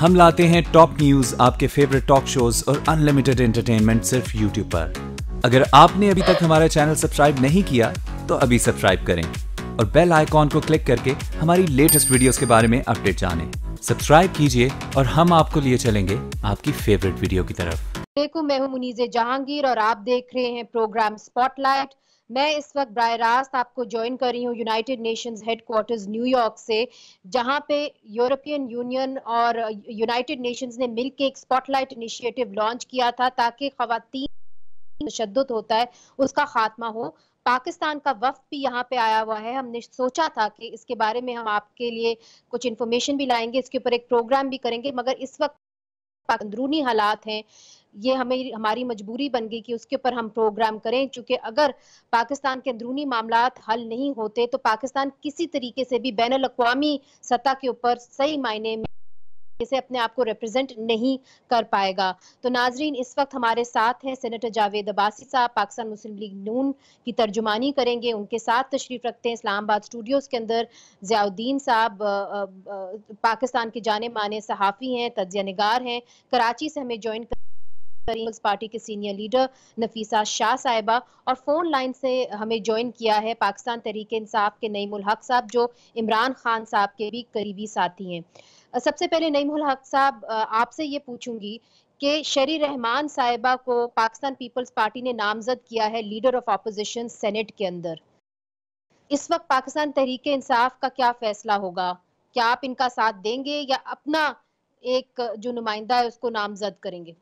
हम लाते हैं top news, आपके फेवरेट टॉक शोज और अनलिमिटेड एंटरटेनमेंट सिर्फ यूट्यूब पर। अगर आपने अभी तक हमारा चैनल सब्सक्राइब नहीं किया तो अभी सब्सक्राइब करें और बेल आइकॉन को क्लिक करके हमारी लेटेस्ट वीडियोस के बारे में अपडेट जानें। सब्सक्राइब कीजिए और हम आपको लिए चलेंगे आपकी फेवरेट वीडियो की तरफ। मैं हूं मुनीज़े जहांगीर और आप देख रहे हैं प्रोग्राम स्पॉटलाइट। मैं इस वक्त बराह रास्त आपको ज्वाइन कर रही हूं यूनाइटेड नेशंस हेडक्वार्टर्स न्यूयॉर्क से, जहां पे यूरोपियन यूनियन और यूनाइटेड नेशंस ने मिलकर एक स्पॉटलाइट इनिशिएटिव लॉन्च किया था ताकि खवातीन तशद्दुद होता है उसका खात्मा हो। पाकिस्तान का वफ्द भी यहाँ पे आया हुआ है। हमने सोचा था कि इसके बारे में हम आपके लिए कुछ इन्फॉर्मेशन भी लाएंगे, इसके ऊपर एक प्रोग्राम भी करेंगे, मगर इस वक्त अंदरूनी हालात हैं, ये हमारी मजबूरी बन गई कि उसके ऊपर हम प्रोग्राम करें, क्योंकि अगर पाकिस्तान के अंदरूनी मामलात हल नहीं होते तो पाकिस्तान किसी तरीके से भी बैनुल अक़वामी सतह के ऊपर सही मायने में इसे अपने आप को रिप्रेजेंट नहीं कर पाएगा। तो नाजरीन, इस वक्त हमारे साथ हैं सेनेटर जावेद अब्बासी साहब, पाकिस्तान मुस्लिम लीग नून की तर्जुमानी करेंगे। उनके साथ तशरीफ रखते हैं इस्लामाबाद स्टूडियोज के अंदर ज़ियाउद्दीन साहब, पाकिस्तान के जाने माने सहाफ़ी हैं, तज्ज़िया निगार हैं। कराची से हमें ज्वाइन पीपल्स पार्टी के सीनियर लीडर नफीसा शाह साहिबा, और फोन लाइन से हमें ज्वाइन किया है पाकिस्तान तहरीक इंसाफ के नईमुल हक साहब, जो इमरान खान साहब के भी करीबी साथी हैं। सबसे पहले नईमुल हक साहब, आपसे ये पूछूंगी कि शरी रहमान साहिबा को पाकिस्तान पीपल्स पार्टी ने नामजद किया है लीडर ऑफ अपोजिशन सेनेट के अंदर। इस वक्त पाकिस्तान तहरीक इंसाफ का क्या फैसला होगा? क्या आप इनका साथ देंगे या अपना एक जो नुमाइंदा है उसको नामजद करेंगे?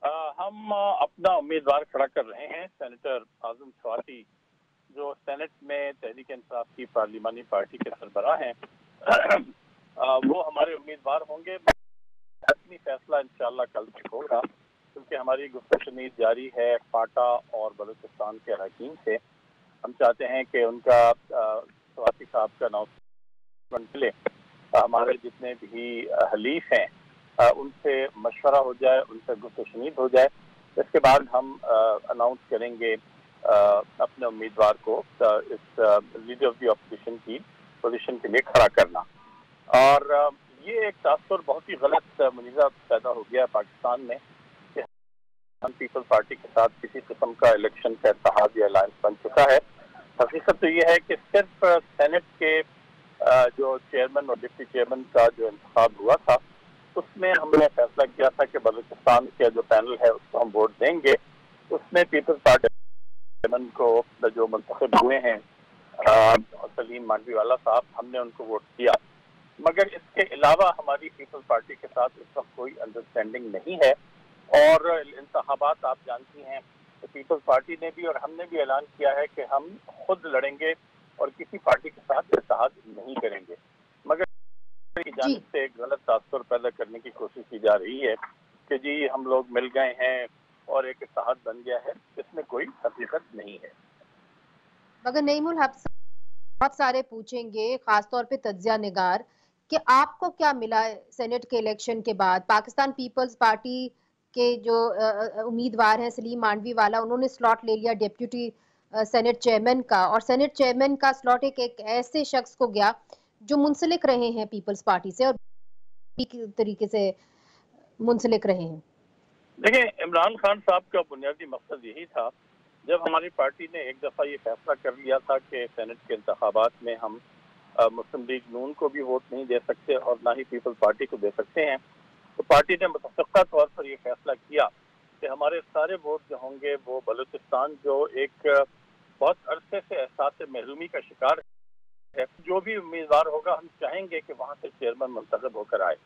हम अपना उम्मीदवार खड़ा कर रहे हैं, सेनेटर आजम स्वाति, जो सेनेट में तहरीक इंसाफ की पार्लिमानी पार्टी के सरबराह हैं। वो हमारे उम्मीदवार होंगे। अपनी फैसला इंशाल्लाह कल तक होगा, क्योंकि हमारी गुफ्तशनीद जारी है फाटा और बलूचिस्तान के अरकान से। हम चाहते हैं कि उनका स्वाति साहब का अनाउंसमेंट मिले, हमारे जितने भी हलीफ हैं उनसे मशवरा हो जाए, उनसे गुफ्तशनीद हो जाए। इसके बाद हम अनाउंस करेंगे अपने उम्मीदवार को इस लीडर ऑफ द अपोजिशन की पोजीशन के लिए खड़ा करना। और ये एक तासुर बहुत ही गलत मुनीज़ा पैदा हो गया पाकिस्तान में कि पीपल्स पार्टी के साथ किसी किस्म का इलेक्शन का इत्तेहाद या अलायंस बन चुका है। हकीकत तो ये है कि सिर्फ सेनेट के जो चेयरमैन और डिप्टी चेयरमैन का जो इंतखाब हुआ था, उसमें हमने फैसला किया था कि बलूचिस्तान के जो पैनल है उसको हम वोट देंगे। उसमें पीपल्स पार्टी चेयरमैन को जो मुंतखब हुए हैं सलीम मांडवीवाला साहब, हमने उनको वोट किया। मगर इसके अलावा हमारी पीपल्स पार्टी के साथ इस वक्त कोई अंडरस्टैंडिंग नहीं है। और इंतखाबात आप जानती हैं तो पीपल्स पार्टी ने भी और हमने भी ऐलान किया है कि हम खुद लड़ेंगे और किसी पार्टी के साथ इत्तेहाद नहीं करेंगे। मगर की जानिब से एक गलत तासुर पैदा करने की कोशिश की जा रही है कि जी हम लोग मिल गए हैं और एक इत्तेहाद बन गया है। इसमें कोई हकीकत नहीं है। मगर नईमुल हक बहुत सारे पूछेंगे, खासतौर पे तज्जिया निगार, कि आपको क्या मिला सेनेट के इलेक्शन के बाद? पाकिस्तान पीपल्स पार्टी के जो उम्मीदवार हैं सलीम मांडवीवाला, उन्होंने स्लॉट ले लिया डिप्टी सेनेट चेयरमैन का, और सेनेट चेयरमैन का स्लॉट एक ऐसे शख्स को गया जो मुंसलिक रहे हैं पीपल्स पार्टी से और तरीके से मुंसलिक रहे हैं। देखिए, इमरान खान साहब का बुनियादी मकसद यही था, जब हमारी पार्टी ने एक दफ़ा ये फैसला कर लिया था कि सेनेट के इंतखाबात में हम मुस्लिम लीग नून को भी वोट नहीं दे सकते और ना ही पीपल्स पार्टी को दे सकते हैं, तो पार्टी ने मुतफ़क्का तौर पर यह फैसला किया कि हमारे सारे वोट जो होंगे वो बलूचिस्तान, जो एक बहुत अरसे से एहसास महरूमी का शिकार है, जो भी उम्मीदवार होगा हम चाहेंगे कि वहाँ से चेयरमैन मुंतखब होकर आए।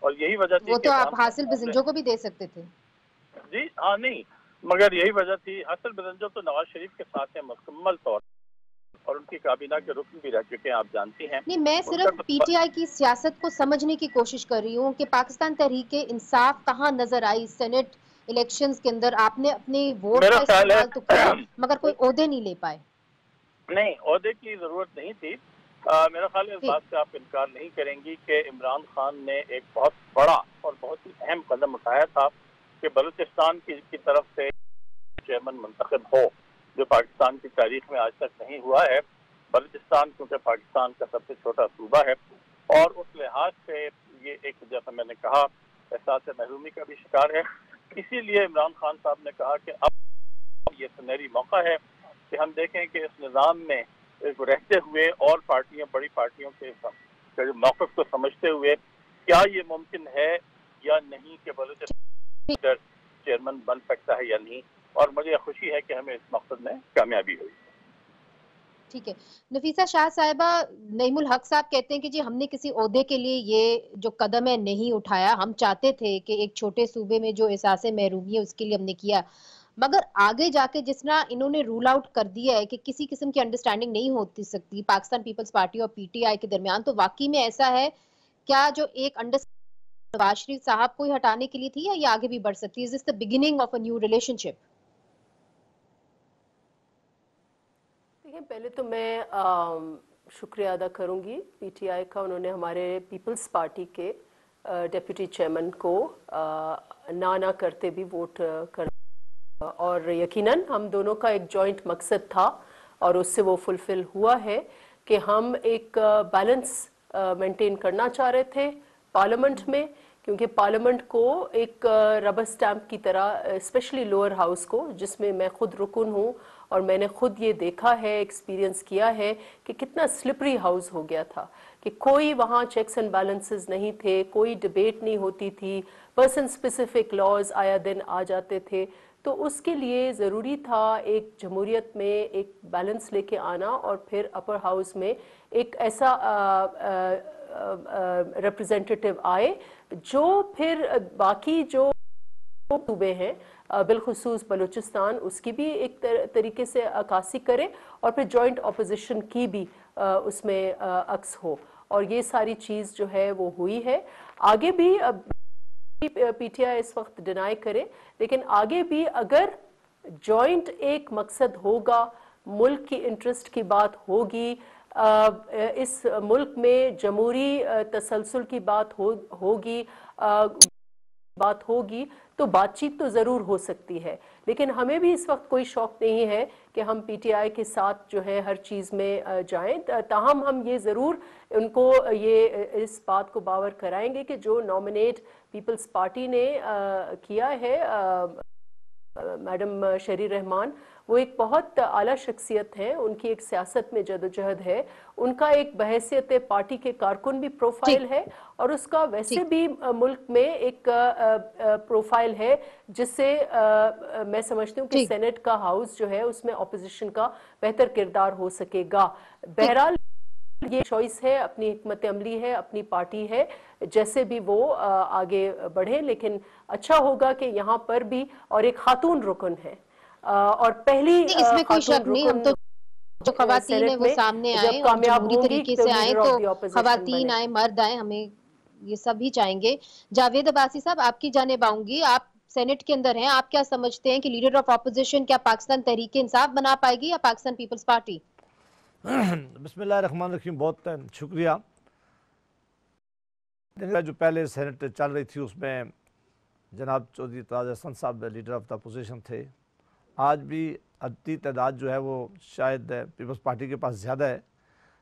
और यही वजह थी। वो तो आप हासिल बिजंजो को भी दे सकते थे। जी हाँ, नहीं, मगर यही वजह थी। हासिल बिजंजो तो नवाज शरीफ के साथ है मुकम्मल तौर, और उनकी काबीना के रुकन भी रह चुके हैं, आप जानती हैं। नहीं, मैं सिर्फ पीटीआई की सियासत को समझने की कोशिश कर रही हूँ कि पाकिस्तान तहरीक इंसाफ कहाँ नजर आई सेनेट इलेक्शंस के अंदर। आपने अपने वोट का इस्तेमाल तो किया मगर कोई ओहदे नहीं ले पाए। नहीं, ओहदे की जरूरत नहीं थी। मेरा ख्याल है इस बात से आप इनकार नहीं करेंगी कि इमरान खान ने एक बहुत बड़ा और बहुत ही अहम कदम उठाया था कि बलूचिस्तान की तरफ से चेयरमैन मुंतखब हो, जो पाकिस्तान की तारीख में आज तक नहीं हुआ है। बलूचिस्तान क्योंकि पाकिस्तान का सबसे छोटा सूबा है और उस लिहाज से ये एक, जैसा मैंने कहा, एहसास महरूमी का भी शिकार है। इसीलिए इमरान खान साहब ने कहा कि अब ये सुनहरी मौका है कि हम देखें कि इस निज़ाम में रहते हुए और पार्टियां, बड़ी पार्टियों के मौक़िफ़ को समझते हुए क्या ये मुमकिन है या नहीं कि बलूचिस्तान चेयरमैन बन सकता है या नहीं, और मुझे खुशी है कि हमें इस मकसद में कामयाबी हुई। ठीक है। नफीसा शाह साहिबा, नईमुल हक साहब कहते हैं कि जी हमने किसी ओहदे के लिए ये जो कदम है नहीं उठाया, हम चाहते थे कि एक छोटे सूबे में जो एहसास महरूमी है उसके लिए हमने किया, मगर आगे जाके जिस तरह इन्होंने रूल आउट कर दिया है कि किसी किस्म की अंडरस्टैंडिंग नहीं होती सकती पाकिस्तान पीपल्स पार्टी और पीटीआई के दरमियान, तो वाकई में ऐसा है क्या जो एक अंडरस्टैंडिंग नवाज शरीफ साहब को ही हटाने के लिए थी, या ये आगे भी बढ़ सकती है? Is this the beginning of a new relationship? देखिए, पहले तो मैं शुक्रिया अदा करूंगी पीटीआई का। उन्होंने हमारे पीपल्स पार्टी के डेप्यूटी चेयरमैन को ना करते भी वोट कर, और यकीनन हम दोनों का एक जॉइंट मकसद था और उससे वो फुलफिल हुआ है कि हम एक बैलेंस मेंटेन करना चाह रहे थे पार्लियामेंट में, क्योंकि पार्लियामेंट को एक रबर स्टैम्प की तरह, स्पेशली लोअर हाउस को, जिसमें मैं खुद रुकन हूँ और मैंने खुद ये देखा है, एक्सपीरियंस किया है कि कितना स्लिपरी हाउस हो गया था, कि कोई वहाँ चेक्स एंड बैलेंसेस नहीं थे, कोई डिबेट नहीं होती थी, पर्सन स्पेसिफिक लॉज आया दिन आ जाते थे। तो उसके लिए ज़रूरी था एक जमहूरियत में एक बैलेंस लेके आना और फिर अपर हाउस में एक ऐसा रिप्रेजेंटेटिव आए जो फिर बाकी जो सूबे हैं, बिलखुसूस बलूचिस्तान, उसकी भी एक तरीके से अक्कासी करे और फिर जॉइंट अपोजिशन की भी उसमें अक्स हो, और ये सारी चीज़ जो है वो हुई है। आगे भी पीटीआई इस वक्त डिनाई करे, लेकिन आगे भी अगर जॉइंट एक मकसद होगा, मुल्क की इंटरेस्ट की बात होगी, इस मुल्क में जमहूरी तसलसल की बात होगी तो बातचीत तो ज़रूर हो सकती है। लेकिन हमें भी इस वक्त कोई शौक़ नहीं है कि हम पीटीआई के साथ जो है हर चीज़ में जाएं। ताहम हम ये ज़रूर उनको इस बात को बावर कराएंगे कि जो नॉमिनेट पीपल्स पार्टी ने किया है मैडम शरी रहमान, वो एक बहुत आला शख्सियत है, उनकी एक सियासत में जदोजहद है, उनका एक बहैसियत पार्टी के कारकुन भी प्रोफाइल है, और उसका वैसे भी मुल्क में एक प्रोफाइल है, जिससे मैं समझती हूँ कि सेनेट का हाउस जो है उसमें ऑपोजिशन का बेहतर किरदार हो सकेगा। बहरहाल ये चॉइस है, अपनी हिकमत अमली है, अपनी पार्टी है, जैसे भी वो आगे बढ़े, लेकिन अच्छा होगा कि यहाँ पर भी और एक खातून रुकन है, और पहली इसमें कोई शक नहीं, हम तो जो खवातीन है वो सामने आए और जमहूरी तरीके से आए, तो खवातीन आए, मर्द आए, हमें ये सभी चाहेंगे। जावेद अब्बासी साहब, आपकी जानिब आऊंगी, आप सेनेट के अंदर हैं, आप क्या समझते हैं कि लीडर ऑफ ऑपोजिशन क्या पाकिस्तान तहरीक इंसाफ बना पाएगी या पाकिस्तान पीपल्स पार्टी? बिस्मिल्लाहिर्रहमानिर्रहीम, बहुत शुक्रिया। जो पहले सेनेट चल रही थी उसमें जनाब चौधरी ताज हसन साहब लीडर ऑफ द अपोजिशन थे। आज भी अद्दी तादाद जो है वो शायद पीपल्स पार्टी के पास ज़्यादा है,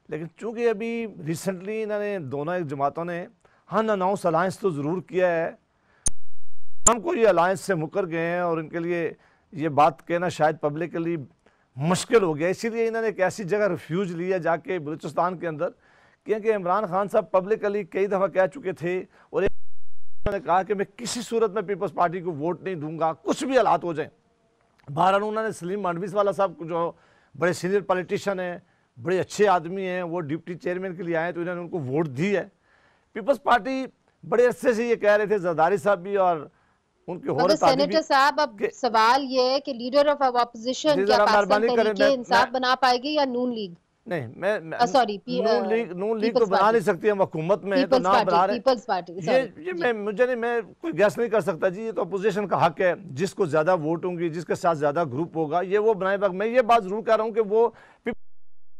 लेकिन चूँकि अभी रिसेंटली इन्होंने दोनों एक जमातों ने अनाउंस अलायंस तो ज़रूर किया है, हमको ये अलायंस से मुकर गए हैं और इनके लिए ये बात कहना शायद पब्लिकली मुश्किल हो गया। इसीलिए इन्होंने एक ऐसी जगह रिफ्यूज लिया जाके बलूचिस्तान के अंदर, क्योंकि इमरान खान साहब पब्लिकली कई दफ़ा कह चुके थे और उन्होंने कहा कि मैं किसी सूरत में पीपल्स पार्टी को वोट नहीं दूंगा, कुछ भी हालात हो जाए। बहरहाल उन्होंने सलीम मांडवीस वाला साहब जो बड़े सीनियर पॉलिटिशियन हैं, बड़े अच्छे आदमी हैं, वो डिप्टी चेयरमैन के लिए आए तो इन्होंने उनको वोट दी है। पीपल्स पार्टी बड़े अरसे से ये कह रहे थे, जरदारी साहब भी और उनके सेनेटर साहब, अब सवाल ये है कि लीडर ऑफ ऑपोजिशन क्या पाकिस्तान तहरीक इंसाफ बना पाएगी या नून लीग? नहीं, मैं सॉरी, नून लीग तो बना नहीं सकती, हम हुकूमत में है तो नाम बना रहे हैं। मैं कोई गैस नहीं कर सकता जी, ये तो अपोजिशन का हक है, जिसको ज्यादा वोट होंगी, जिसके साथ ज्यादा ग्रुप होगा, ये वो बनाए। मैं ये बात जरूर कह रहा हूँ कि वो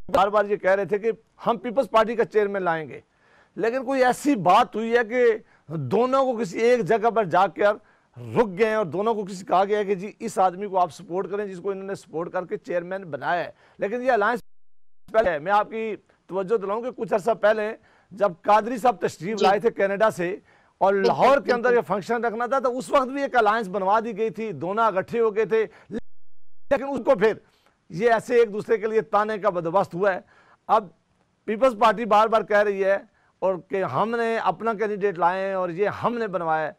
बार बार ये कह रहे थे कि हम पीपल्स पार्टी का चेयरमैन लाएंगे, लेकिन कोई ऐसी बात हुई है कि दोनों को किसी एक जगह पर जाकर रुक गए हैं और दोनों को किसी कहा गया है कि जी इस आदमी को आप सपोर्ट करें, जिसको इन्होंने सपोर्ट करके चेयरमैन बनाया है। लेकिन ये अलायंस पहले, मैं आपकी तवज्जो दिलाऊं कि कुछ अर्सा पहले जब कादरी साहब तशरीफ लाए थे कनाडा से और लाहौर के अंदर ये फंक्शन रखना था, तो उस वक्त भी एक अलायंस बनवा दी गई थी, दोनों इकट्ठे हो गए थे, लेकिन उसको फिर ये ऐसे एक दूसरे के लिए ताने का बंदोबस्त हुआ है। अब पीपल्स पार्टी बार बार कह रही है और कि हमने अपना कैंडिडेट लाए और ये हमने बनवाया।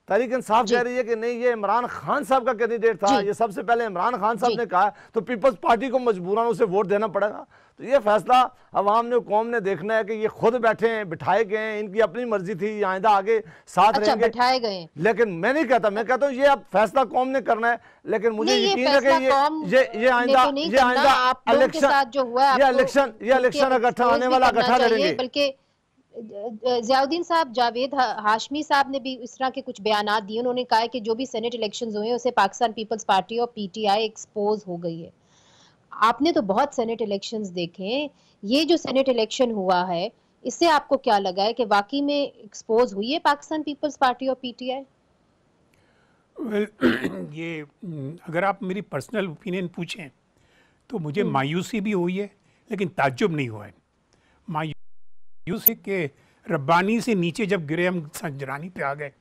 तहरीक इंसाफ कह रही है कि नहीं, ये इमरान खान साहब का कैंडिडेट था, ये सबसे पहले इमरान खान साहब ने कहा, तो पीपल्स पार्टी को मजबूरन उसे वोट देना पड़ेगा। तो ये फैसला अवाम ने, कौम ने देखना है कि ये खुद बैठे हैं, बिठाए गए हैं, इनकी अपनी मर्जी थी, आइंदा आगे साथ रहेंगे, बिठाए गए। लेकिन मैं नहीं कहता, मैं कहता हूँ ये अब फैसला कौम ने करना है। लेकिन मुझे यकीन है कि ये आइंदा इलेक्शन जो हुआ है, ये इलेक्शन इकट्ठा आने वाला इकट्ठा लड़ेंगे। बल्कि ज़ियाउद्दीन साहब, जावेद हाशमी साहब ने भी इस तरह के कुछ बयानात दिए। उन्होंने कहा है कि जो भी सेनेट इलेक्शंस हुए हैं उसे पाकिस्तान पीपल्स पार्टी और पीटीआई एक्सपोज हो गई है। आपने तो बहुत सेनेट इलेक्शंस देखे, ये जो सेनेट इलेक्शन हुआ है इससे आपको क्या लगा है कि वाकई में एक्सपोज हुई है पाकिस्तान पीपल्स पार्टी और पीटीआई? ये अगर आप मेरी पर्सनल ओपिनियन पूछें तो मुझे मायूसी भी हुई है, लेकिन ताज्जुब नहीं हुआ है। मायूसी के रब्बानी से नीचे जब गिरे हम संजरानी पे आ गए,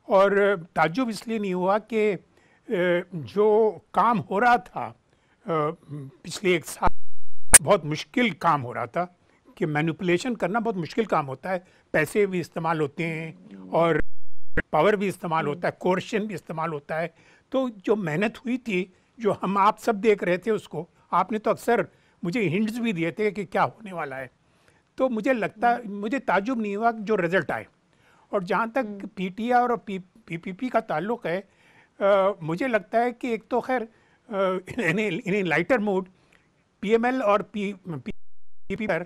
और ताज्जुब इसलिए नहीं हुआ कि जो काम हो रहा था पिछले एक साल, बहुत मुश्किल काम हो रहा था कि मैनिपुलेशन करना बहुत मुश्किल काम होता है। पैसे भी इस्तेमाल होते हैं और पावर भी इस्तेमाल होता है, कोर्शन भी इस्तेमाल होता है। तो जो मेहनत हुई थी, जो हम आप सब देख रहे थे उसको, आपने तो अक्सर मुझे हिंट्स भी दिए थे कि क्या होने वाला है। तो मुझे ताजुब नहीं हुआ जो रिजल्ट आए। और जहाँ तक पीटीआई और पीपीपी का ताल्लुक़ है, मुझे लगता है कि एक तो खैर इन लाइटर मूड पीएमएल और पीपीपी पर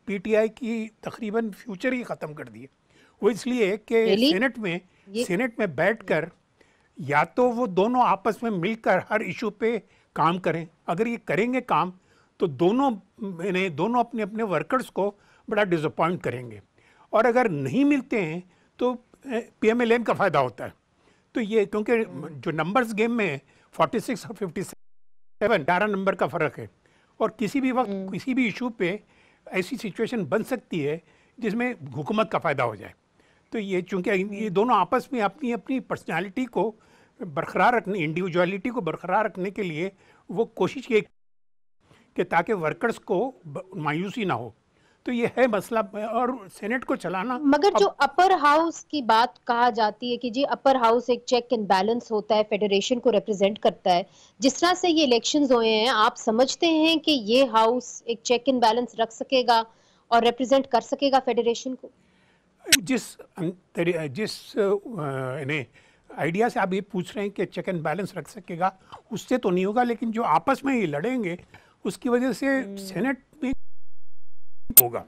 पीटीआई की तकरीबन फ्यूचर ही ख़त्म कर दिए। वो इसलिए कि सेनेट में बैठकर या तो वो दोनों आपस में मिलकर हर इशू पे काम करें। अगर ये करेंगे काम तो दोनों अपने अपने वर्कर्स को बड़ा डिसअपॉइंट करेंगे, और अगर नहीं मिलते हैं तो पीएमएलएन का फ़ायदा होता है। तो ये क्योंकि जो नंबर्स गेम में 46 और 57 11 नंबर का फ़र्क है, और किसी भी वक्त किसी भी इशू पे ऐसी सिचुएशन बन सकती है जिसमें हुकूमत का फ़ायदा हो जाए। तो ये चूँकि ये दोनों आपस में अपनी अपनी पर्सनालिटी को बरकरार रखने, इंडिविजुअलिटी को बरकरार रखने के लिए वो कोशिश की कि ताकि वर्कर्स को मायूसी ना हो। तो ये है मसला, और सेनेट को चलाना। मगर जो अपर हाउस की बात कहा जाती है कि जी अपर हाउस एक चेक एंड बैलेंस होता है, फेडरेशन को रिप्रेजेंट करता है, जिस तरह से ये इलेक्शंस हुए हैं, आप समझते हैं कि ये हाउस एक चेक एंड बैलेंस रख सकेगा और रिप्रेजेंट कर सकेगा फेडरेशन को? जिस आइडिया से आप ये पूछ रहे हैं कि चेक एंड बैलेंस रख सकेगा, उससे तो नहीं होगा, लेकिन जो आपस में ये लड़ेंगे उसकी वजह से सेनेट में होगा।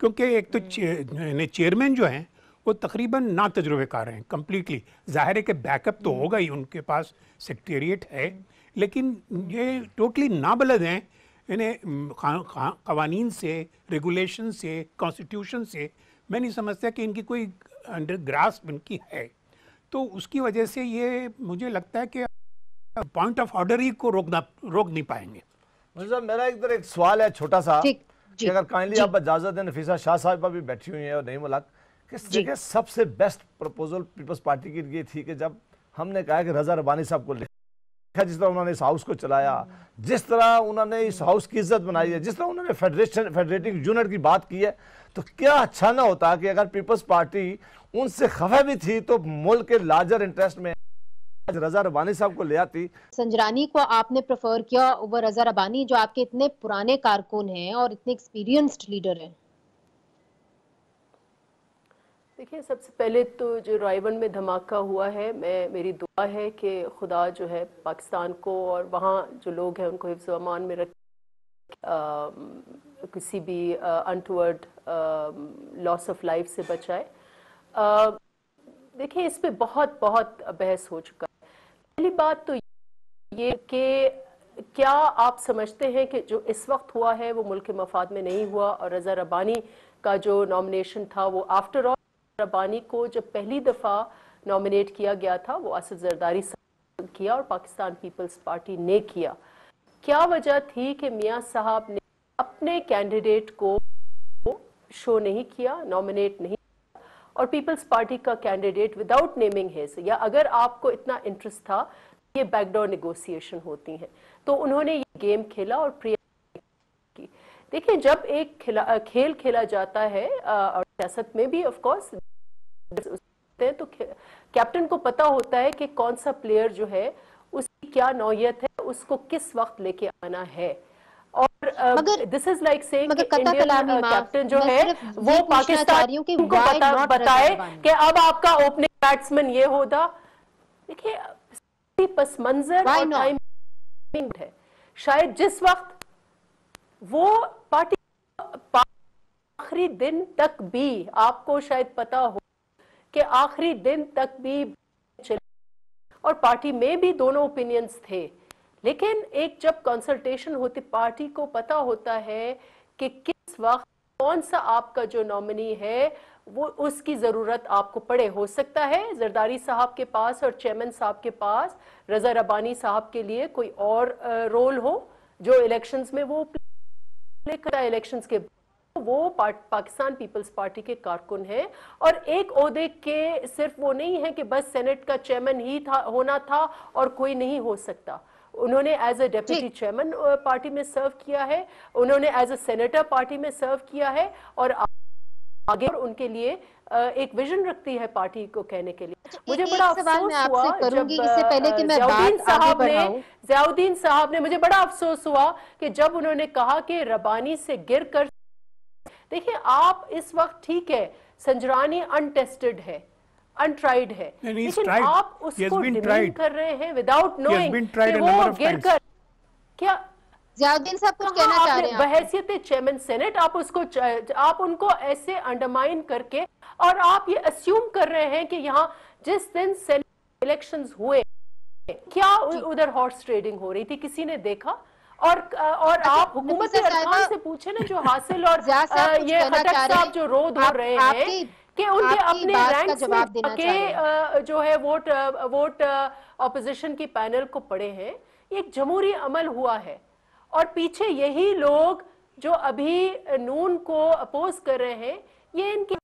क्योंकि एक तो चेयरमैन जो हैं वो तकरीबन ना तजुर्बेकार हैं कम्प्लीटली। ज़ाहिर है कि बैकअप तो होगा ही, उनके पास सेक्रेटेरिएट है, लेकिन ये टोटली नाबलद हैं इन्हें कवानीन से, रेगुलेशन से, कॉन्स्टिट्यूशन से। मैं नहीं समझता कि इनकी कोई अंडर ग्रास्प इनकी है। तो उसकी वजह से ये मुझे लगता है कि पॉइंट ऑफ ऑर्डर ही को रोक नहीं पाएंगे। मेरा एक सवाल है छोटा सा, कि अगर काइंडली आप इजाजत दें, नफीसा शाह साहिबा भी बैठी हुई है और नहीं मुलाक, कि सबसे बेस्ट प्रपोजल पीपल्स पार्टी की ये थी कि जब हमने कहा कि रजा रबानी साहब को लिखा, जिस तरह उन्होंने इस हाउस को चलाया, जिस तरह उन्होंने इस हाउस की इज्जत बनाई है, जिस तरह उन्होंने फेडरेटिंग यूनिट की बात की है, तो क्या अच्छा ना होता कि अगर पीपल्स पार्टी उनसे खफा भी थी तो मुल्क के लार्जर इंटरेस्ट में रजा रबानी साहब को ले आती। संजरानी को आपने प्रेफर किया ओवर रजा रबानी, जो आपके इतने पुराने कारकुन हैं और इतने एक्सपीरियंस्ड लीडर हैं? देखिए, सबसे पहले तो जो रायवन में धमाका हुआ है, मेरी दुआ है कि खुदा जो है पाकिस्तान को और वहाँ जो लोग हैं उनको हिफ्ज़ व अमान में रख, किसी भी अनटुवर्ड लॉस ऑफ लाइफ से बचाए। देखिए, इस पे बहुत बहस हो चुका है। पहली बात तो ये कि क्या आप समझते हैं कि जो इस वक्त हुआ है वो मुल्क के मफाद में नहीं हुआ, और रजा रबानी का जो नॉमिनेशन था वो आफ्टर ऑल, रबानी को जब पहली दफ़ा नॉमिनेट किया गया था वो असद जरदारी साहब किया और पाकिस्तान पीपल्स पार्टी ने किया। क्या वजह थी कि मियाँ साहब ने अपने कैंडिडेट को शो नहीं किया, नॉमिनेट नहीं, और पीपल्स पार्टी का कैंडिडेट विदाउट नेमिंग हिज, या अगर आपको इतना इंटरेस्ट था ये बैकडोर नेगोशिएशन होती हैं, तो उन्होंने ये गेम खेला और प्रिया की। देखिए, जब एक खेल खेला जाता है और सियासत में भी ऑफ कोर्स, तो कैप्टन को पता होता है कि कौन सा प्लेयर जो है उसकी क्या नौयत है, उसको किस वक्त लेके आना है। और दिस इज लाइक सेइंग कि इंडियन कैप्टन जो है वो पाकिस्तान को बताए कि अब आपका ओपनिंग बैट्समैन ये होगा। देखिए, पस मंजर और टाइमिंग है। शायद जिस वक्त वो पार्टी आखिरी दिन तक भी, आपको शायद पता हो कि आखिरी दिन तक भी चले, और पार्टी में भी दोनों ओपिनियंस थे, लेकिन एक जब कंसल्टेशन होती, पार्टी को पता होता है कि किस वक्त कौन सा आपका जो नॉमिनी है वो उसकी जरूरत आपको पड़े। हो सकता है जरदारी साहब के पास और चेयरमैन साहब के पास रजा रब्बानी साहब के लिए कोई और रोल हो जो इलेक्शंस में वो प्ले करता है। इलेक्शंस के वो पाकिस्तान पीपल्स पार्टी के कारकुन हैं, और एक ओहदे के सिर्फ वो नहीं है कि बस सेनेट का चेयरमैन ही होना था और कोई नहीं हो सकता। उन्होंने as a deputy chairman party में सर्व किया है, उन्होंने एज अ सेनेटर पार्टी में सर्व किया है, और आगे उनके लिए एक विजन रखती है पार्टी को कहने के लिए। मुझे बड़ा अफसोस हुआ जब ज़ियाउद्दीन साहब ने मुझे बड़ा अफसोस हुआ कि जब उन्होंने कहा कि रब्बानी से गिर कर, देखिए आप इस वक्त ठीक है संजरानी अनटेस्टेड है, अनट्राइड है, लेकिन आप उसको डिमेंड कर रहे हैं विदाउट नोइंग कि वो गिरकर, क्या ज़ियाउद्दीन साहब कुछ कहना चाह रहे हैं? बहैसियत चेयरमैन सेनेट आप उनको ऐसे अंडरमाइन करके, और आप ये अस्यूम कर रहे हैं कि यहाँ जिस दिन सेनेट इलेक्शंस हुए क्या उधर हॉर्स ट्रेडिंग हो रही थी, किसी ने देखा? और आप हुकूमत अरकान से पूछे ना जो हासिल और ये खट्टर साहब जो रोड हो रहे हैं कि उनके अपने रैंक्स में के जो है वोट ऑपोजिशन की पैनल को पड़े हैं। एक जमहूरी अमल हुआ है, और पीछे यही लोग जो अभी नून को अपोज कर रहे हैं ये इनके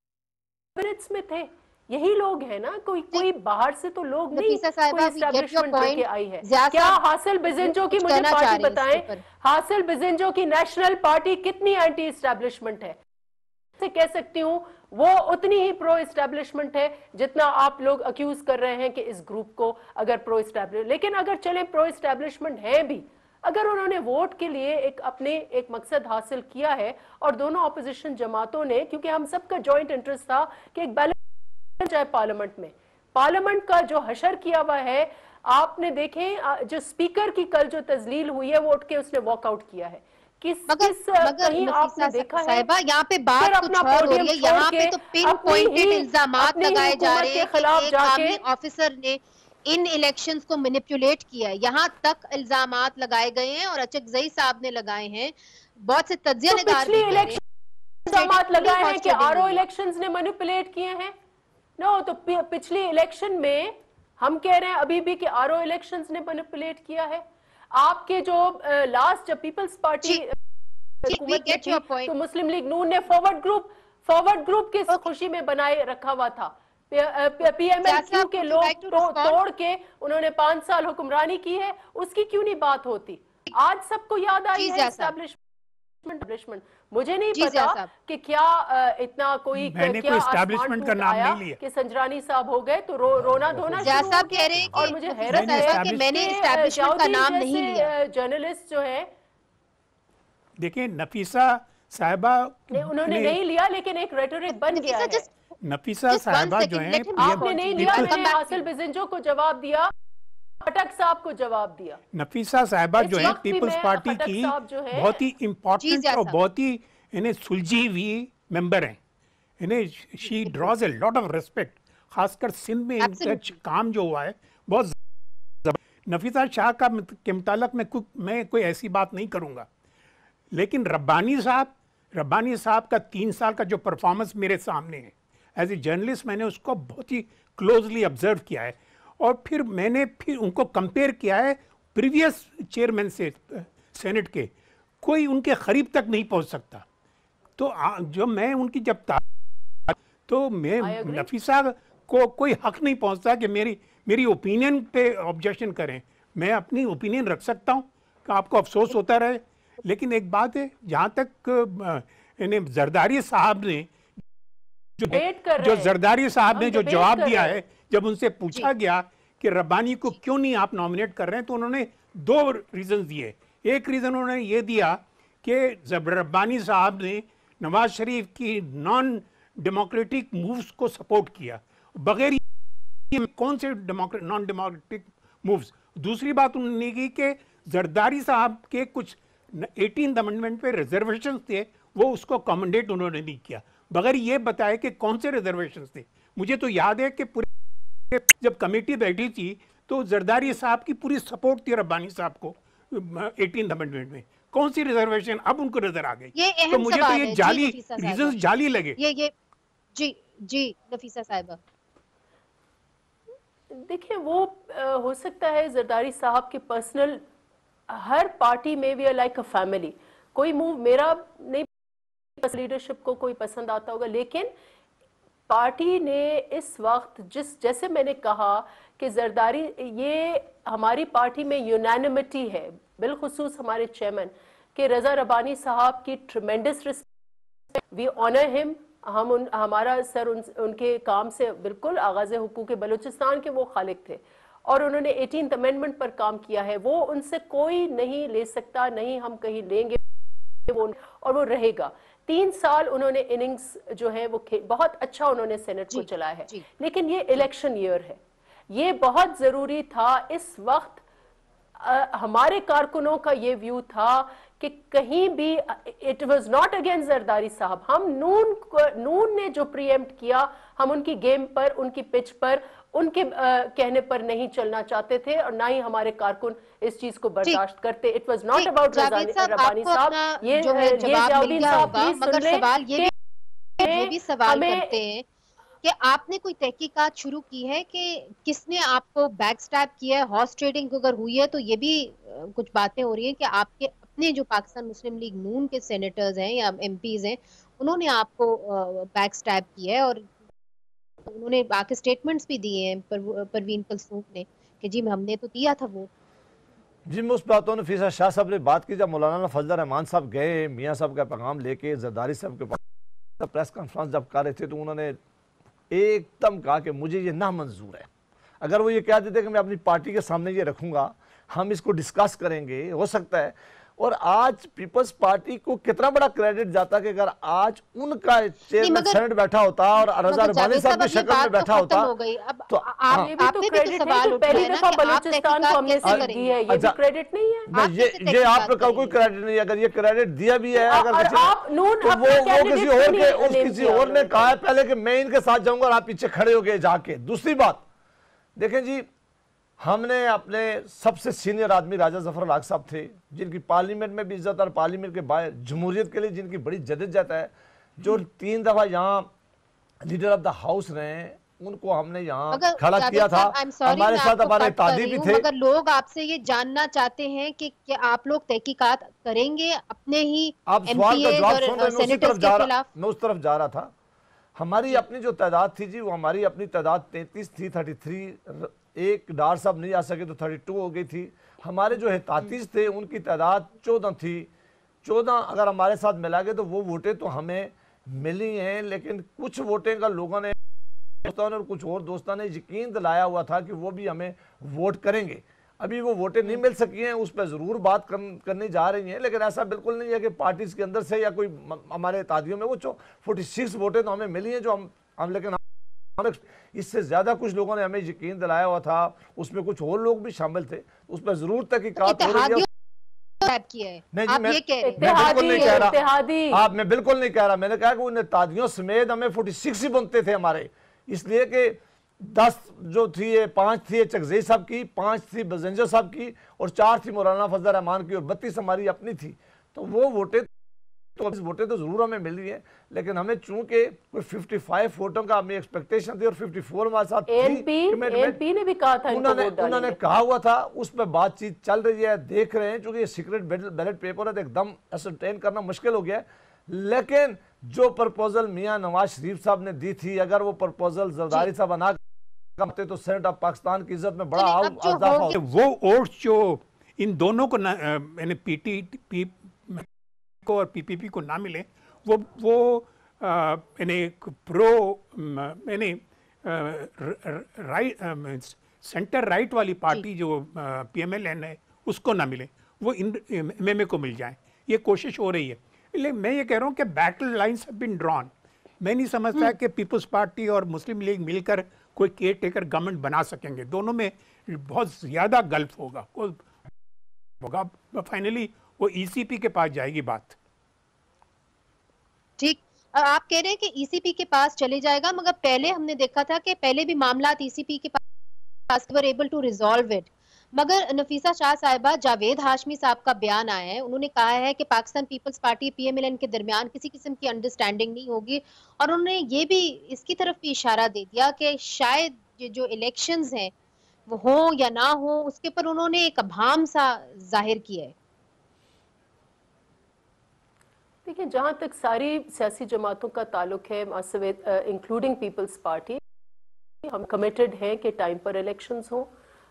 मिनट्स में थे, यही लोग हैं ना, कोई बाहर से तो लोग नहीं कोई एस्टैब्लिशमेंट करके आई है। क्या हासिल बिजेंजो की, मुझे पार्टी बताएं, हासिल बिजेंजो की नेशनल पार्टी कितनी एंटी एस्टैब्लिशमेंट है? से कह सकती हूँ वो उतनी ही प्रो एस्टैब्लिशमेंट है जितना आप लोग अक्यूज कर रहे हैं कि इस ग्रुप को अगर प्रो एस्टैब्लिश, लेकिन अगर चले प्रो एस्टैब्लिशमेंट है भी, अगर उन्होंने वोट के लिए एक मकसद हासिल किया है, और दोनों ऑपोजिशन जमातों ने, क्योंकि हम सबका जॉइंट इंटरेस्ट था कि एक बैलेंस जाए पार्लियामेंट में, पार्लियामेंट का जो हशर किया हुआ है, आपने देखें जो स्पीकर की कल जो तजलील हुई है वोट के, उसने वॉकआउट किया है। कहीं आपने देखा है साहिबा यहाँ पे बात कुछ और हो रही है, यहाँ पे तो पिन पॉइंटेड इल्जामात लगाए जा रहे हैं कि एक आर्मी ऑफिसर ने इन इलेक्शंस को मैनिपुलेट किया है, यहाँ तक इल्जामात लगाए गए हैं और अचकजई साहब ने लगाए हैं, बहुत से तज्जिया निगार इल्जामात लगाए हैं कि आरओ इलेक्शंस ने मैनिपुलेट किए हैं। नो, तो पिछली इलेक्शन में हम कह रहे हैं अभी भी कि आरओ इलेक्शंस ने मैनिपुलेट किया है। आपके जो लास्ट जब पीपल्स पार्टी तो मुस्लिम लीग नून ने फॉरवर्ड ग्रुप की खुशी में बनाए रखा हुआ था। पीएमएलक्यू के लोग तोड़ के उन्होंने 5 साल हुक्मरानी की है, उसकी क्यों नहीं बात होती? आज सबको याद आई है एस्टैब्लिशमेंट। मुझे नहीं पता कि क्या इतना कोई क्या एस्टैब्लिशमेंट का नाम नहीं लिया कि संजरानी साहब हो गए तो रोना धोना साहब कह रहे हैं, और मुझे हैरत है कि मैंने एस्टैब्लिशमेंट का नाम नहीं लिया। जर्नलिस्ट जो है, देखिए नफीसा साहिबा उन्होंने नहीं लिया, लेकिन एक रेटोरिक बन गया है। नफीसा साहिबा जो है, आपने नहीं लिया, मैंने हासिल बिजेंजो को जवाब दिया, खट्टर साहब को जवाब दिया। नफीसा साहिबा जो है पीपल्स पार्टी की बहुत ही इम्पोर्टेंट और बहुत ही इन्हें सुलझी हुई मेंबर हैं, इन्हें she draws a lot of respect, खासकर सिंध में इनका काम जो हुआ है बहुत। नफीसा शाह का के मुताल्लिक मैं कोई ऐसी बात नहीं करूंगा, लेकिन रब्बानी साहब का 3 साल का जो परफॉर्मेंस मेरे सामने है, एज ए जर्नलिस्ट मैंने उसको बहुत ही क्लोजली ऑब्जर्व किया है, और फिर मैंने उनको कंपेयर किया है प्रीवियस चेयरमैन से सेनेट के, कोई उनके करीब तक नहीं पहुंच सकता। तो जो मैं उनकी जब तो मैं नफीसा को कोई हक नहीं पहुंचता कि मेरी ओपिनियन पे ऑब्जेक्शन करें। मैं अपनी ओपिनियन रख सकता हूं कि आपको अफसोस होता रहे, लेकिन एक बात है, जहां तक इन्हें जरदारी साहब ने जो जरदारी साहब ने जो जवाब दिया है, जब उनसे पूछा गया कि रब्बानी को क्यों नहीं आप नॉमिनेट कर रहे हैं, तो उन्होंने 2 रीजन दिए। एक रीजन उन्होंने ये दिया कि जब रब्बानी साहब ने नवाज शरीफ की नॉन डेमोक्रेटिक मूव्स को सपोर्ट किया, बगैर कौन से नॉन डेमोक्रेटिक मूव्स। दूसरी बात उन्होंने की कि जरदारी साहब के कुछ 18th अमेंडमेंट पे रिजर्वेशन थे, वो उसको अकोमोडेट उन्होंने नहीं किया, बगैर ये बताया कि कौन से रिजर्वेशन थे। मुझे तो याद है कि पूरी जब कमेटी बैठी थी तो जरदारी साहब की पूरी सपोर्ट थी रब्बानी साहब को 18th अमेंडमेंट में। कौन सी रिजर्वेशन अब उनको नजर आ गई? तो मुझे तो ये जाली रीजंस जाली लगे। ये जी नफीसा साहिबा, देखिए वो हो सकता है जरदारी साहब के पर्सनल, हर पार्टी में we are like a family. कोई मूव मेरा नहीं, लीडरशिप को कोई पसंद आता होगा, लेकिन पार्टी ने इस वक्त जैसे मैंने कहा कि जरदारी, ये हमारी पार्टी में यूनानिमिटी है, बिलखुसूस हमारे चेयरमैन के रजा रब्बानी साहब की tremendous respect, we honour him. हमारा सर उनके काम से बिल्कुल आगाज़ हुकूक बलूचिस्तान के वो खालिक थे और उन्होंने 18th अमेंडमेंट पर काम किया है, वो उनसे कोई नहीं ले सकता, नहीं हम कहीं लेंगे वो, और वो रहेगा। 3 साल उन्होंने इनिंग्स जो है वो बहुत अच्छा उन्होंने सेनेट को चलाया है, लेकिन ये इलेक्शन ईयर है, ये बहुत जरूरी था। इस वक्त हमारे कारकुनों का ये व्यू था कि कहीं भी it was not against Zardari साहब, हम नून ने जो प्रीएम्प्ट किया, हम उनकी गेम पर, उनकी पिच पर, उनके कहने पर नहीं चलना चाहते थे और ना ही हमारे कारकुन इस चीज को बर्दाश्त करते। It was not about Rabbani साहब, ये जियाउद्दीन साहब प्लीज सुन ले, ये भी सवाल करते हैं कि आपने कोई तहकीकात शुरू की है कि किसने आपको बैकस्टैब किया है, हॉर्स ट्रेडिंग अगर हुई है, तो ये भी कुछ बातें हो रही हैं कि आपके अपने जो पाकिस्तान मुस्लिम लीग नून के सेनेटर्स हैं या एमपीज हैं, उन्होंने आपको बैकस्टैब किया है और उन्होंने बाकी स्टेटमेंट्स भी दिए हैं परवीन कलसूफ ने कि जी हमने तो दिया था वो। जी मैं उस बातों ने नफीसा शाह साहब ने बात की, जब मौलाना फजल रहमान साहब गए मियाँ साहब का पैगाम लेके जरदारी साहब के पास प्रेस कॉन्फ्रेंस जब कर रहे थे, तो उन्होंने एकदम कहा कि मुझे ये ना मंजूर है। अगर वो ये कह देते कि मैं अपनी पार्टी के सामने ये रखूंगा, हम इसको डिस्कस करेंगे, हो सकता है। और आज पीपल्स पार्टी को कितना बड़ा क्रेडिट जाता कि अगर आज उनका चेयरमैन सेनेट बैठा होता और रजा रब्बानी साहब की शक्ल में बैठा होता, तो आपने भी तो क्रेडिट नहीं, पहली दफा बलूचिस्तान को हमने दी है, ये भी क्रेडिट नहीं है। ये आपका कोई क्रेडिट नहीं है। अगर ये क्रेडिट दिया भी है, अगर वो किसी और ने कहा है पहले कि मैं इनके साथ जाऊंगा और आप पीछे खड़े हो गए जाके। दूसरी बात देखें जी, हमने अपने सबसे सीनियर आदमी राजा जफर अल हक साहब थे, जिनकी पार्लियामेंट में भी इज्जत और पार्लियामेंट के बाहर जमहूरियत के लिए जिनकी बड़ी जद्दोजहद है, जो 3 दफा यहाँ लीडर ऑफ द हाउस रहे, उनको हमने यहाँ खड़ा किया था। हमारे साथ हमारे तादी भी थे। अगर लोग आपसे ये जानना चाहते हैं कि आप लोग तहकीकात करेंगे अपने ही एमपीएस और सेनेटर्स के खिलाफ, मैं उस तरफ जा रहा था। हमारी अपनी जो तादाद थी जी, वो हमारी अपनी तादाद 33 थी, 33, एक डार साहब नहीं आ सके तो 32 हो गई थी। हमारे जो एहतातीस थे उनकी तादाद 14 थी। 14 अगर हमारे साथ मिला गए तो वो वोटें तो हमें मिली हैं, लेकिन कुछ वोटें का लोगों ने और कुछ और दोस्तों ने यकीन दिलाया हुआ था कि वो भी हमें वोट करेंगे। अभी वो वोटें नहीं मिल सकी हैं, उस पर ज़रूर बात करने जा रही हैं, लेकिन ऐसा बिल्कुल नहीं है कि पार्टीज़ के अंदर से या कोई हमारे तादियों में वो 46 वोटें तो हमें मिली हैं, जो हम लेकिन इससे ज्यादा कुछ लोगों ने हमें यकीन दिलाया हुआ था, उसमें कुछ और लोग भी शामिल थे, उस पर जरूर तहकीकात हो रही है। मैं बिल्कुल नहीं कह रहा, मैंने कहा कि उन तादियों समेत हमें 46 ही बनते थे हमारे, इसलिए कि 10 जो थी, 5 थी चकजई साहब की, 5 थी बजंजर साहब की और 4 थी मौलाना फजल रहमान की और 32 हमारी अपनी थी। तो वो वोटें तो जरूर हमें मिली है, लेकिन हमें चूंकि कोई 55 वोटों का हमें एक्सपेक्टेशन थी और 54 हमारे साथ एनपी ने भी कहा था, उन्होंने कहा हुआ था, उस पर बातचीत चल रही है, देख रहे हैं। चूंकि ये सीक्रेट बैलेट पेपर है तो एकदम असरटेन करना मुश्किल हो गया है, लेकिन जो प्रपोजल मियां नवाज शरीफ साहब ने दी थी, अगर वो प्रपोजल जरदारी साहब ना करते तो सेनेट ऑफ पाकिस्तान की इज्जत में बड़ा इजाफा हो। वो वोट्स जो इन दोनों को यानी पीटीपी को और पीपीपी को ना मिले, वो यानी प्रो यानी राइट सेंटर राइट वाली पार्टी जो पीएमएलएन है उसको ना मिले, वो एमएमए को मिल जाए, ये कोशिश हो रही है। इसलिए मैं ये कह रहा हूँ कि battle lines have been drawn. मैं नहीं समझता कि पीपल्स पार्टी और मुस्लिम लीग मिलकर कोई केयर टेकर गवर्नमेंट बना सकेंगे। दोनों में बहुत ज्यादा गल्फ होगा, फाइनली वो ईसीपी के पास जाएगी बात। ठीक, आप कह रहे हैं कि ईसीपी के पास चले जाएगा, मगर पहले हमने देखा था कि पहले भी मामला ईसीपी के पास were able to resolve it. मगर नफीसा शाह साहिबा, जावेद हाशमी साहब का बयान आया है, उन्होंने कहा है कि पाकिस्तान पीपल्स पार्टी पीएमएलएन के दरमियान किसी किस्म की अंडरस्टैंडिंग नहीं होगी, और उन्होंने ये भी इसकी तरफ भी इशारा दे दिया कि शायद ये जो इलेक्शंस हैं वो हो या ना हो, उसके पर उन्होंने एक अभाम सा जाहिर किया है। देखिए, जहाँ तक सारी सियासी जमातों का ताल्लुक है, इंक्लूडिंग पीपल्स पार्टी, हम कमिटेड हैं कि टाइम पर इलेक्शंस हो।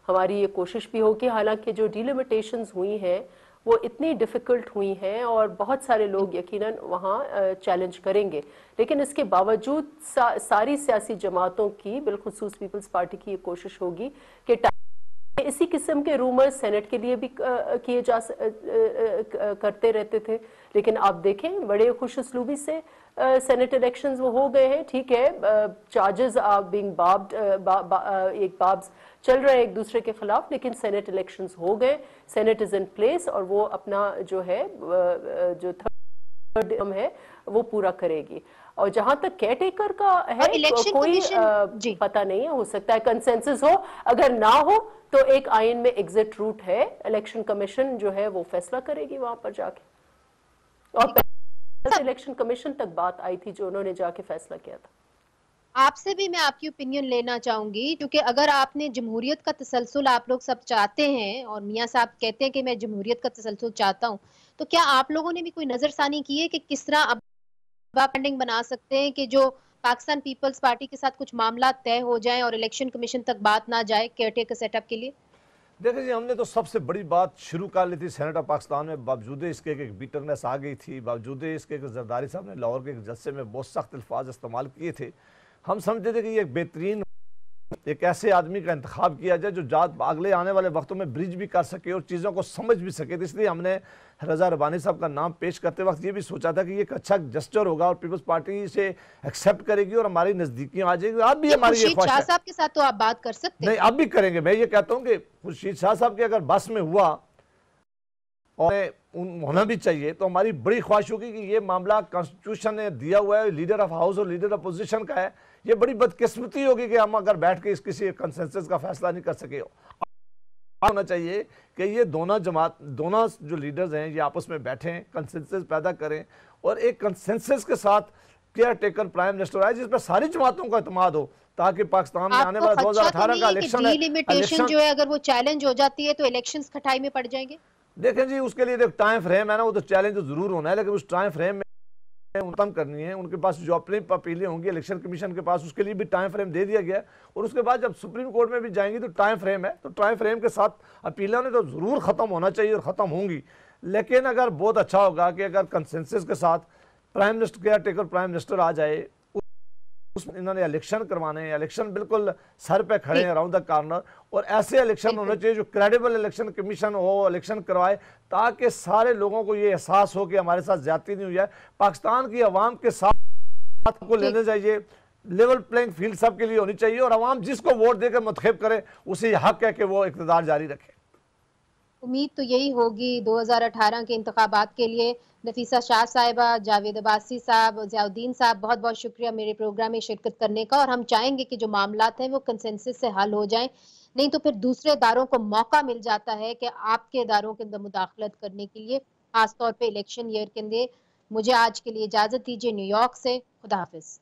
हमारी ये कोशिश भी हो कि हालांकि जो डिलिमिटेशंस हुई हैं वो इतनी डिफ़िकल्ट हुई हैं और बहुत सारे लोग यकीनन वहाँ चैलेंज करेंगे, लेकिन इसके बावजूद सारी सियासी जमातों की, बिलखुसूस पीपल्स पार्टी की ये कोशिश होगी कि इसी किस्म के रूमर्स सेनेट के लिए भी किए करते रहते थे, लेकिन आप देखें बड़े खुशउस्लूबी से सेनेट इलेक्शंस वो हो गए हैं। ठीक है, चार्जेस आर बीइंग बाब्ड, एक बाब्स चल रहे हैं एक दूसरे के खिलाफ, लेकिन सेनेट इलेक्शंस हो गए, सेनेट इज इन प्लेस और वो अपना जो है जो थर्ड टर्म है वो पूरा करेगी। और जहां तक केयरटेकर का है, कोई पता नहीं है, हो सकता है कंसेंसस हो, अगर ना हो तो एक आइन में एग्जिट रूट है, इलेक्शन कमीशन जो है वो फैसला करेगी वहां पर जाके। और इलेक्शन कमीशन तक बात आई थी जो उन्होंने जाके फैसला किया था। आपसे भी मैं आपकी ओपिनियन लेना चाहूंगी, क्योंकि अगर आपने जमहूरियत का तसलसल आप लोग सब चाहते हैं और मियां साहब कहते हैं कि मैं जमहूरियत का तसलसल चाहता हूं, तो क्या आप लोगों ने भी कोई नजरसानी की है कि किस तरह अब पेंडिंग बना सकते हैं कि जो पाकिस्तान पीपल्स पार्टी के साथ कुछ मामला तय हो जाएं और इलेक्शन कमीशन तक बात ना जाए केयरटेकर सेटअप के लिए? देखिए जी, हमने तो सबसे बड़ी बात शुरू कर ली थी सेनेट ऑफ पाकिस्तान में, बावजूद इसके एक बीटरनेस आ गई थी, बावजूद इसके जरदारी साहब ने लाहौर के एक जलसे में बहुत सख्त अल्फाज इस्तेमाल किए थे। हम समझते थे कि ये एक बेहतरीन एक ऐसे आदमी का इंतखाब किया जाए जो अगले आने वाले वक्तों में ब्रिज भी कर सके और चीज़ों को समझ भी सके। तो इसलिए हमने रजा रबानी साहब का नाम पेश करते वक्त ये भी सोचा था कि ये एक अच्छा जस्टर होगा और पीपल्स पार्टी इसे एक्सेप्ट करेगी और हमारी नज़दीकियाँ आ जाएगी। अब भी हमारी ये ख्वाहिश है। साहब के साथ तो आप बात कर सकते हैं। नहीं, अब भी करेंगे। मैं ये कहता हूँ कि खुर्शीद शाह साहब के अगर बस में हुआ और होना भी चाहिए तो हमारी बड़ी ख्वाहिश होगी कि ये मामला कॉन्स्टिट्यूशन ने दिया हुआ है, लीडर ऑफ हाउस और लीडर ऑफ अपोजिशन का है। ये बड़ी बदकिस्मती होगी कि हम अगर बैठ के इस किसी कंसेंसस का फैसला नहीं कर सके। होना चाहिए कि ये दोनों जो लीडर्स हैं ये आपस में बैठें, कंसेंसस पैदा करें और एक कंसेंसस के साथ केयर टेकर प्राइम मिनिस्टर आए जिस पर सारी जमातों का इत्मीनान हो, ताकि पाकिस्तान में आने वाला 2018 का इलेक्शन जो है अगर वो चैलेंज हो जाती है तो इलेक्शंस खटाई में पड़ जाएंगे। देखें जी, उसके लिए एक टाइम फ्रेम है ना, वो तो चैलेंज तो जरूर होना है, लेकिन उस टाइम फ्रेम में खत्म करनी है। उनके पास जो अपनी अपीलें होंगी इलेक्शन कमीशन के पास, उसके लिए भी टाइम फ्रेम दे दिया गया और उसके बाद जब सुप्रीम कोर्ट में भी जाएंगी तो टाइम फ्रेम है, तो टाइम फ्रेम के साथ अपीलें तो जरूर खत्म होना चाहिए और खत्म होंगी। लेकिन अगर बहुत अच्छा होगा कि अगर कंसेंसस के साथ prime minister caretaker prime minister आ जाए, इन्होंने इलेक्शन करवाने हैं, इलेक्शन बिल्कुल सर पे खड़े हैं अराउंड द कॉर्नर, और ऐसे इलेक्शन होने चाहिए जो क्रेडिबल इलेक्शन कमीशन हो, इलेक्शन करवाए, ताकि सारे लोगों को ये एहसास हो कि हमारे साथ ज्यादती नहीं हुई है। पाकिस्तान की आवाम के साथ को लेने चाहिए, लेवल प्लेइंग फील्ड सबके लिए होनी चाहिए और आवाम जिसको वोट देकर मुंतखब करे उसे हक है कि वो इक़्तिदार जारी रखे। उम्मीद तो यही होगी 2018 के इंतखाबात के लिए। नफीसा शाह साहिबा, जावेद अब्बासी साहब, ज़ियाउद्दीन साहब, बहुत बहुत शुक्रिया मेरे प्रोग्राम में शिरकत करने का। और हम चाहेंगे कि जो मामलात हैं वो कंसेंसस से हल हो जाएं, नहीं तो फिर दूसरे इदारों को मौका मिल जाता है कि आपके इदारों के अंदर मुदाखलत करने के लिए, खासतौर पर इलेक्शन ईयर के अंदर। मुझे आज के लिए इजाज़त दीजिए न्यूयॉर्क से। खुदा हाफिज़।